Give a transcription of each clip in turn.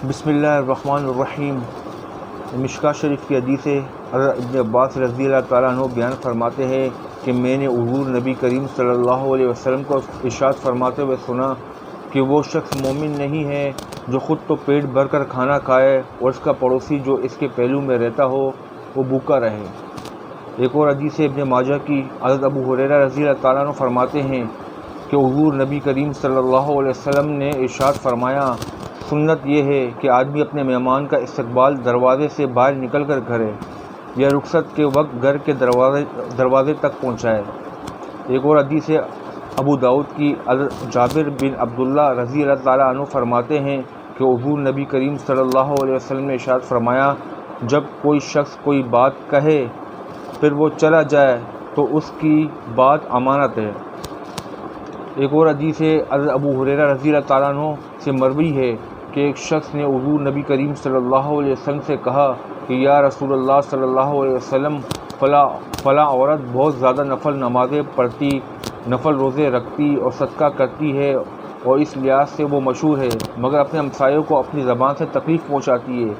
بسم اللہ الرحمن الرحیم۔ مشکاۃ شریف کی حدیث ہے، حضرت ابن عباس رضی اللہ تعالیٰ عنہ بیان فرماتے ہیں کہ میں نے حضور نبی کریم صلی اللہ علیہ وسلم کو ارشاد فرماتے ہوئے سنا کہ وہ شخص مومن نہیں ہے جو خود تو پیٹ بھر کر کھانا کھائے اور اس کا پڑوسی جو اس کے پہلو میں رہتا ہو وہ بھوکا رہے۔ ایک اور حدیث ابن ماجہ کی، حضرت ابو ہریرہ رضی اللہ تعالیٰ عنہ فرماتے ہیں کہ حضور نبی کریم صلی اللہ علیہ وسلم نے ارشاد فرمایا، سنت یہ ہے کہ آدمی اپنے مہمان کا استقبال دروازے سے باہر نکل کر کرے یا رخصت کے وقت گھر کے دروازے تک پہنچائے۔ ایک اور حدیث ہے ابو داؤد کی، حضرت جابر بن عبداللہ رضی اللہ تعالیٰ عنہ فرماتے ہیں کہ حضور نبی کریم صلی اللہ علیہ وسلم نے ارشاد فرمایا، جب کوئی شخص کوئی بات کہے پھر وہ چلا جائے تو اس کی بات امانت ہے۔ ایک اور حدیث ہے حضرت ابو ہریرہ رضی اللہ تعالیٰ عنہ سے مروی ہے کہ ایک شخص نے حضور نبی کریم صلی اللہ علیہ وسلم سے کہا کہ یا رسول اللہ صلی اللہ علیہ وسلم، فلاں عورت بہت زیادہ نفل نمازیں پڑھتی، نفل روزے رکھتی اور صدقہ کرتی ہے اور اس لحاظ سے وہ مشہور ہے، مگر اپنے ہمسایوں کو اپنی زبان سے تکلیف پہنچاتی ہے۔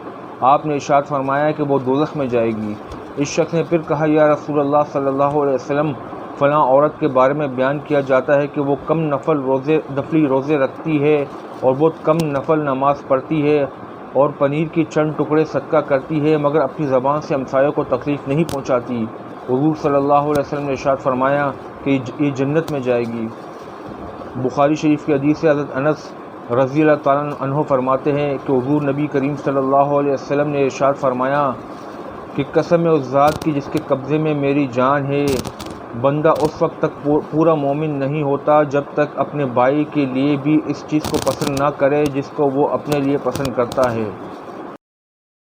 آپ نے ارشاد فرمایا کہ وہ دوزخ میں جائے گی۔ اس شخص نے پھر کہا، یا رسول اللہ صلی اللہ علیہ وسلم، فلاں عورت کے بارے میں بیان کیا جاتا ہے کہ وہ کم نفلی روزے رکھتی ہے اور بہت کم نفل نماز پڑھتی ہے اور پنیر کی چند ٹکڑے صدقہ کرتی ہے، مگر اپنی زبان سے ہمسایوں کو تکلیف نہیں پہنچاتی۔ حضور صلی اللہ علیہ وسلم نے ارشاد فرمایا کہ یہ جنت میں جائے گی۔ بخاری شریف کی حدیث سے حضرت انس رضی اللہ تعالیٰ عنہ فرماتے ہیں کہ حضور نبی کریم صلی اللہ علیہ وسلم نے ارشاد فرمایا کہ قسم ہے اس ذات کی جس کے قبضے میں میری جان ہے، بندہ اس وقت تک پورا مومن نہیں ہوتا جب تک اپنے بھائی کے لیے بھی اس چیز کو پسند نہ کرے جس کو وہ اپنے لیے پسند کرتا ہے۔